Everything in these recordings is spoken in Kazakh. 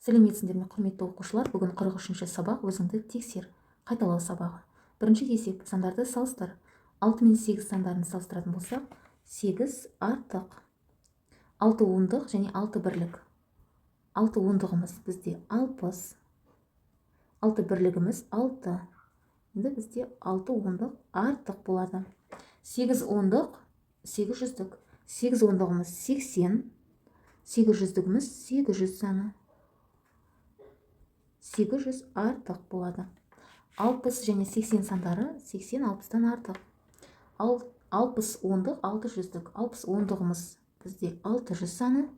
Сәлеметсіңдер ме, құрметті оқушылар? Бүгін 43-ші сабақ өзіңді тексер. Қайталау сабағы. Бірінші есеп, сандарды салыстыр. 6 мен 8 сандарын салыстыратын болсақ, 8 артық, 6 ондық және 6 бірлік. 6 ондығымыз бізде 60, 6 бірлігіміз 6. Енді бізде 6 ондық артық болады. 8 ондық 800-дік. 8 ондығымыз 80, 800-дігіміз 800 саны. 800 артық болады. 60 және 80 сандары 80 60-тан артық. 60 ондық 600-дік. 60 ондығымыз бізде 600 саны.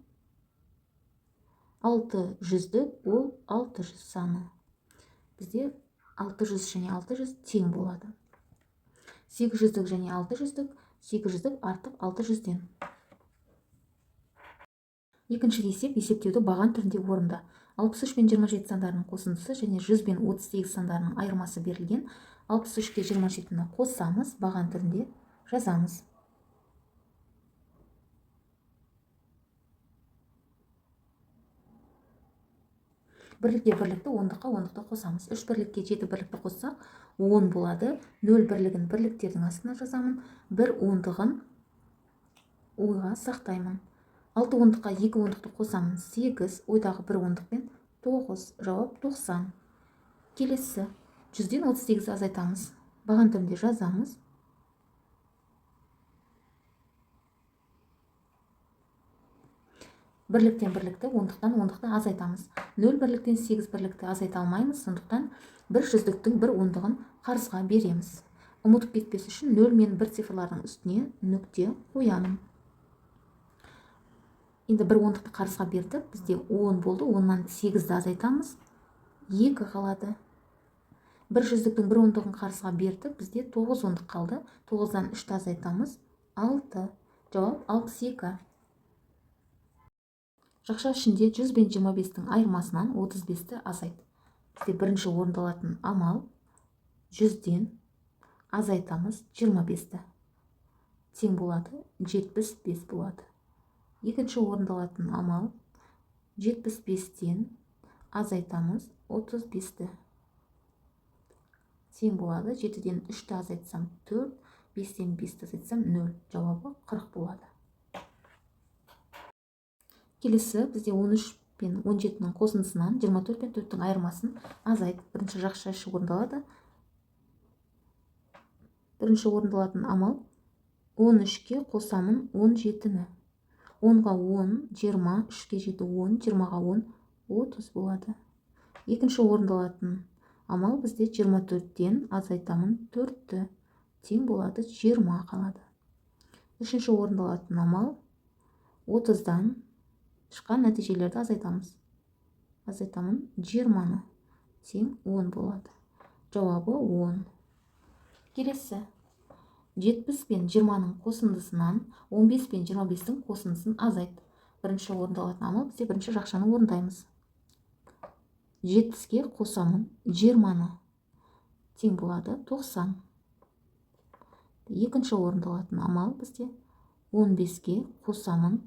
600-дік ол 600 саны. Бізде 600 және 600 тең болады. 800-дік және 600-дік, 800-дік артық 600-ден. Екінші есеп, есептеуді баған түрінде орында. 63 пен 27 сандарының қосындысы және 100 пен 38 сандарының айырмасы берілген. 63-ке 27-ні қосамыз, баған түрінде жазамыз. Бірлікке бірлікті, ондыққа ондықты қосамыз. 3 бірлікке 7 бірлікті қоссақ, 10 болады. 0 бірлігін бірліктердің астына жазамын. 1 ондығын ойға сақтаймын. 6 ондыққа 2 ондықты қосамын. 8, ойдағы 1 ондықпен 9, жауап 90. Келесі, 100-ден 38 азайтамыз. Баған түрінде жазамыз. Бірліктен бірлікті, ондықтан ондықты азайтамыз. 0 бірліктен 8 бірлікті азайта алмаймыз, сондықтан 100-діктің 1 ондығын қарызға береміз. Ұмытып кетпес үшін 0 мен 1 цифрлардың үстіне нүкте қоямын. Енді 1 ондықты қарызға бердік, бізде 10 болды, 10-нан 8-ді азайтамыз, 2 қалады. 100-діктің 1 ондығын қарызға бердік, бізде 9 ондық қалды, 9-дан 3-ті азайтамыз, 6, жауап 62. Жақша ішінде 100 бен 25-тің айырмасынан 35-ті азайт. Бізде бірінші орындалатын амал 100-ден азайтамыз 25-ті. Тең болады, 75 болады. Екінші орындалатын амал 75-тен азайтамыз 35-ті. Тең болады, 7-ден 3-ті азайтсам 4, 5-тен 5-ті азайтсам 0. Жауабы 40 болады. Келесі, бізде 13 пен 17-нің қосындысынан 24 пен 4-тің айырмасын азайт. Бірінші жақша іші орындалады. Бірінші орындалатын амал 13-ке қосамын 17-ні. 10-ға 10, 20, 3-ке 7, 10, 20-ға 10, 30 болады. Екінші орындалатын амал бізде 24-тен азайтамын 4-ті. Тең болады, 20 қалады. Үшінші орындалатын амал 30-дан шыққан нәтижелерді азайтамыз. Азайтамын 20-ны. Тең 10 болады. Жауабы 10. Келесі. 70 пен 20-ның қосындысынан 15 пен 25-тің қосындысын азайт. Бірінші орындалатын амал бізде бірінші жақшаны орындаймыз. 70-ке қосамын 20-ны. Тең болады 90. Екінші орындалатын амал бізде 15-ке қосамын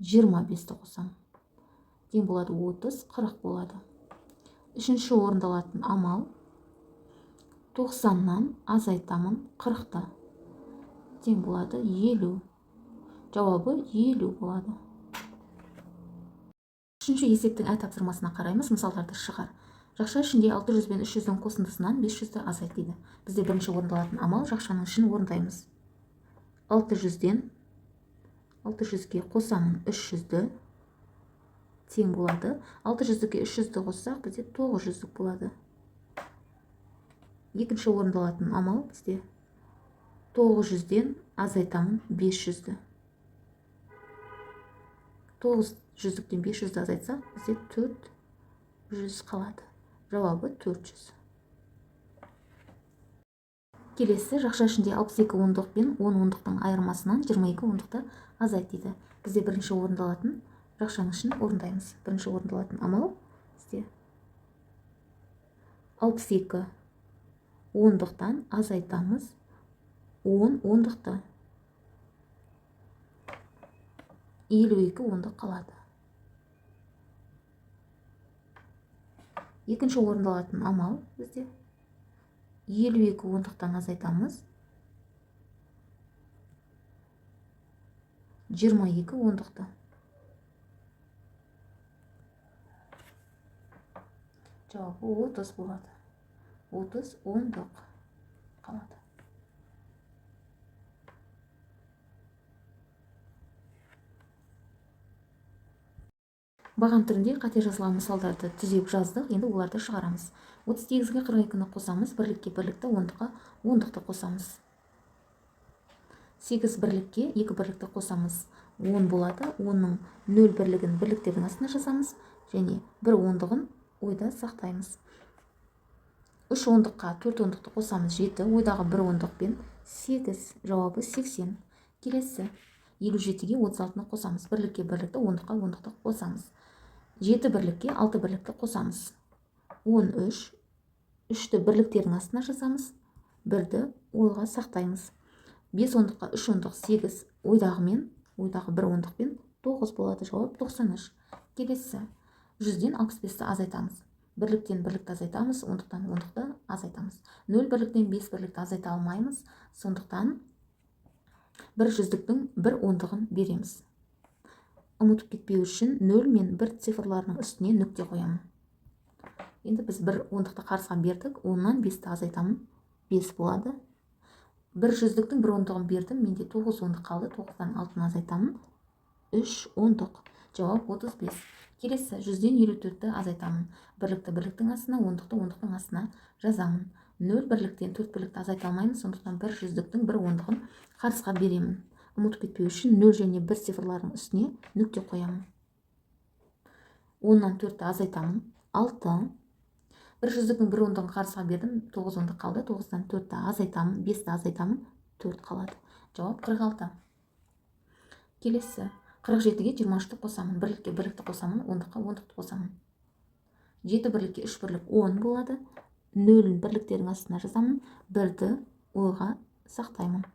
25-ті қосамын. Тең болады 30, 40 болады. Үшінші орындалатын амал 90-нан азайтамын 40-ті. Тең болады 50. Жауабы 50 болады. Үшінші есептің әр тапсырмасына қараймыз, мысалдарды шығар. Жақша ішінде 600 бен 300-дің қосындысынан 500-ді азайт дейді. Бізде бірінші орындалатын амал жақшаның ішін орындаймыз. 600-ден 600-ге қосамын 300-ді. Тең болады. 600-ге 300-ді қоссақ, бізде 900-дік болады. Екінші орындалатын амал бізде 900-ден азайтамын 500-ді. 900-діктен 500-ді азайтсақ, бізде 400 қалады. Жауабы 400. Келесі, жақша ішінде 62 ондық пен 10 ондықтың айырмасынан 22 ондықты азайт дейді. Бізде бірінші орындалатын жақшаның ішін орындаймыз. Бірінші орындалатын амал бізде 62 ондықтан азайтамыз 10 ондықты. 52 ондық қалады. Екінші орындалатын амал бізде 52 ондықтан азайтамыз. 22 ондықты. Жауабы 30 болады. 30 ондық қалады. Баған түрінде қате жазылған мысалдарды түзеп жаздық. Енді оларды шығарамыз. 38-ге 42-ні қосамыз. Бірлікке бірлікті, ондыққа ондықты қосамыз. 8 бірлікке 2 бірлікті қосамыз. 10 болады. 10-ның 0 бірлігін бірліктердің астына жазамыз. Және 1 ондығын ойда сақтаймыз. 3 ондыққа 4 ондықты қосамыз. 7. Ойдағы 1 ондықпен 8. Жауабы 80. Келесі 57-ге 36-ны қосамыз. Бірлікке бірлікті, ондыққа ондықты қосамыз. 7 бірлікке 6 бірлікті қосамыз. 13. 3-ті бірліктердің астына жазамыз. 1-ді ойға сақтаймыз. 5 ондыққа 3 ондық 8. Ойдағы 1 ондықпен 9 болады. Жауап 93. Келесі 100-ден 65-ті азайтамыз. Бірліктен бірлікті азайтамыз, ондықтан ондықты азайтамыз. 0 бірліктен 5 бірлікті азайта алмаймыз. Сондықтан 1 жүздіктің 1 ондығын береміз. Ұмытып кетпеу үшін 0 мен 1 цифрларының үстіне нүкте қоямын. Енді біз 1 ондықты қарсыға бердік. 10-нан 5-ті азайтамын. 5 болады. 1 жүздіктің 1 ондығын бердім. Менде 9 ондық қалды. 9-дан 6-ны азайтамын. 3 ондық. Жауап 35. Келесі 100-ден 54-ті азайтамын. Бірлікті бірліктің астына, ондықты ондықтың астына жазамын. 0 бірліктен 4 бірлікті азайта алмаймын. Сондықтан 1 жүздіктің 1 ондығын қарсыға беремін. Ұмытып кетпеу үшін 0 және 1 цифрларының үстіне нүкте қоямын. 10-нан 4-ті азайтамын. 6. 1 жүздіктің 1 ондығын қарсыға бердім. 9 ондық қалды. 9-дан 4-ті азайтамын. 5-ті азайтамын. 4 қалады. Жауап 46. Келесі 47-ге 23-ті қосамын. Бірлікке бірлікті қосамын. Ондыққа ондықты қосамын. 7 бірлікке 3 бірлік 10 болады. 0-ін бірліктердің астына жазамын. 1-ді ойға сақтаймын.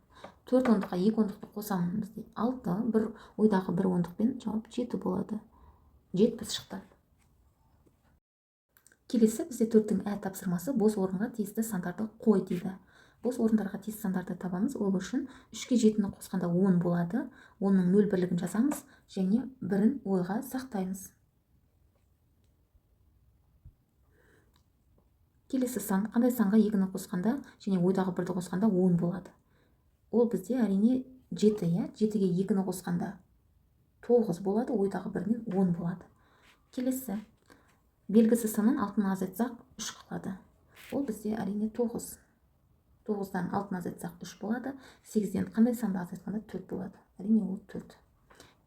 4 ондыққа 2 ондықты қосамын. Бізде 6, 1 ойдағы 1 ондықпен жауап 7 болады. 70 шықты. Келесі бізде 4-тің тапсырмасы бос орынға тиісті сандарды қой дейді. Бос орындарға тиісті сандарды табамыз. Ол үшін 3-ке 7-ні қосқанда 10 болады. 10-ның 0 бірлігін жазамыз және 1-ін ойға сақтаймыз. Келесі сан, қандай санға 2-ні қосқанда және ойдағы 1-ді қосқанда 10 болады. Ол бізде әрине 7, 7-ге 2-ні қосқанда 9 болады, ойдағы 1-ден 10 болады. Келесі белгісі санын 6-ны азайтсақ 3 қалады. Ол бізде әрине 9. 9-дан 6-ны азайтсақ 3 болады. 8-ден қандай санды азайтқанда 4 болады. Әрине ол 4.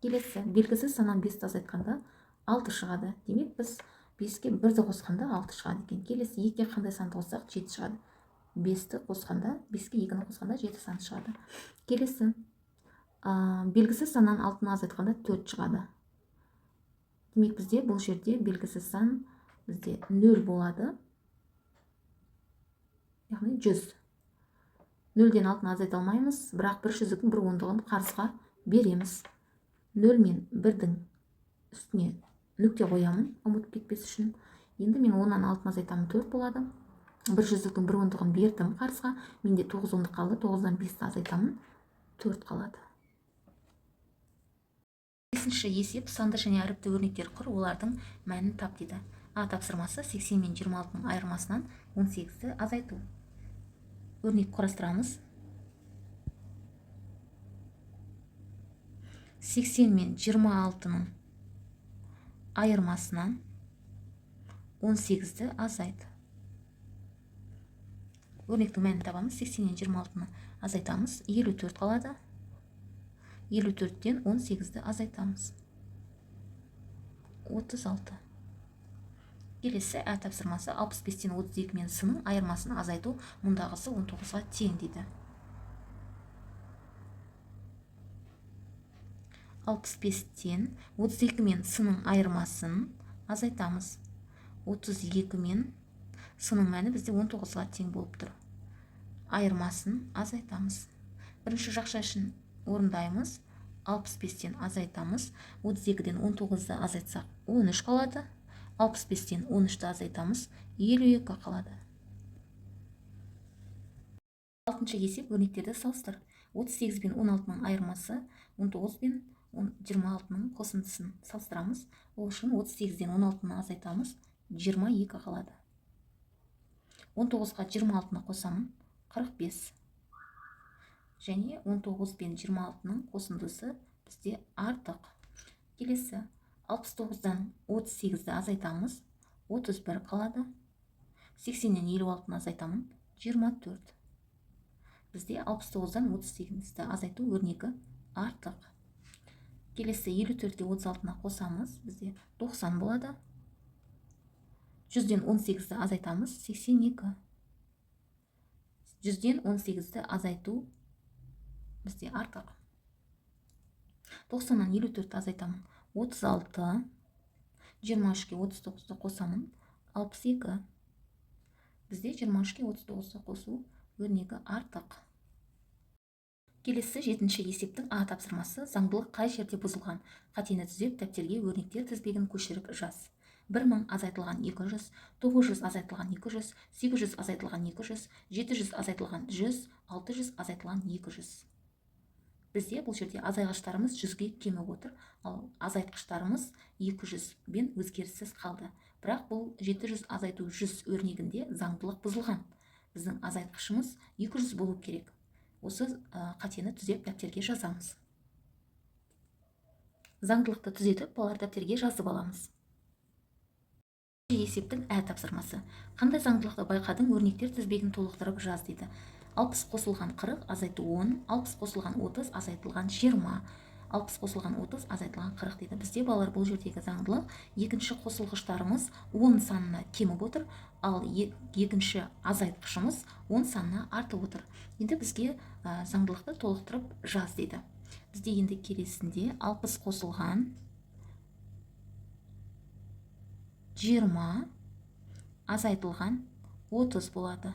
Келесі белгісі саннан 5-ті азайтқанда 6 шығады. Демек біз 5-ке 1-ді қосқанда 6 шығады екен. Келесі 2-ге қандай санды қоссақ 7 шығады. 5-ті қосқанда, 5-ке 2-ні қосқанда 7 сан шығады. Келесі белгісіз саннан 6-ны азайтқанда 4 шығады. Демек бізде бұл жерде белгісіз сан бізде 0 болады. Яғни 100. 0-ден 6-ны азайта алмаймыз, бірақ 1 жүздіктің 1 ондығын қарсыға береміз. 0 мен 1-дің үстіне нүкте қоямын, ұмытып кетпес үшін. Енді мен 10-нан 6-ны азайтамын, 4 болады. 1 жүздіктің 1 ондығын бердім қарсыға. Менде 9 ондық қалды. 9-дан 5-ті азайтамын, 4 қалады. 5-ші есеп санды және әріпті өрнектер құр, олардың мәнін тап дейді. Тапсырмасы 80 мен 26-ның айырмасынан 18-ті азайту. Өрнек құрастырамыз. 80 мен 26-ның айырмасынан 18-ті азайт. Өрнектің мәнін табамыз. 80 мен 26-ны азайтамыз. 54 қалады. 54-тен 18-ді азайтамыз. 36. Келесі тапсырмасы 65-тен 32 мен сының айырмасын азайту, мұндағысы 19-ға тең дейді. 65-тен 32 мен сының айырмасын азайтамыз. 32 мен сының мәні бізде 19-ға тең болып тұр. Айырмасын азайтамыз. Бірінші жақша үшін орындаймыз. 65-тен азайтамыз. 32-ден 19-ды азайтсақ 13 қалады. 65-тен 13-ті азайтамыз, 52 қалады. 6-шы есеп өрнектерді салыстыр. 38 бен 16-ның айырмасы 19 бен 26-ның қосындысын салыстырамыз. Ол үшін 38-ден 16-ны азайтамыз, 22 қалады. 19-ға 26-ны қосамын, 45. Және 19 бен 26-ның қосындысы бізде артық. Келесі 69-дан 38-ді азайтамыз, 31 қалады. 80-нен 56-ны азайтамын, 24. Бізде 69-дан 38-ді азайту өрнегі артық. Келесі 54-де 36-ны қосамыз, бізде 90 болады. 100-ден 18-ді азайтамыз, 82. 100-ден 18-ді азайту бізде артық. 90-нан 54-ді азайтамын, 36. 23-ке 39-ді қосамын, 62. Бізде 23-ке 39-ді қосу өрнегі артық. Келесі 7-ші есептің А тапсырмасы. Заңдылық қай жерде бұзылған? Қатені түзеп, дәптерге өрнектер тізбегін көшіріп жаз. 1000 азайтылған 200, 900 азайтылған 200, 800 азайтылған 200, 700 азайтылған 100, 600 азайтылған 200. Бізде бұл жерде азайғыштарымыз 100-ге кеміп отыр, ал азайтқыштарымыз 200 бен өзгеріссіз қалды. Бірақ бұл 700 азайту 100 өрнегінде заңдылық бұзылған. Біздің азайтқышымыз 200 болу керек. Осы қатені түзеп дәптерге жазамыз. Заңдылықты түзетіп, балалар дәптерге жазып аламыз. Есептің Ә тапсырмасы. Қандай заңдылықты байқадың? Өрнектер тізбегін толықтырып жаз дейді. 60 қосылған 40 азайту 10, 60 қосылған 30 азайтылған 20, 60 қосылған 30 азайтылған 40 дейді. Бізде балалар бұл жердегі заңдылық екінші қосылғыштарымыз 10 санына кеміп отыр, ал екінші азайтқышымыз 10 санына артып отыр. Енді бізге заңдылықты толықтырып жаз дейді. Бізде енді келесінде 60 қосылған 20 азайтылған 30 болады.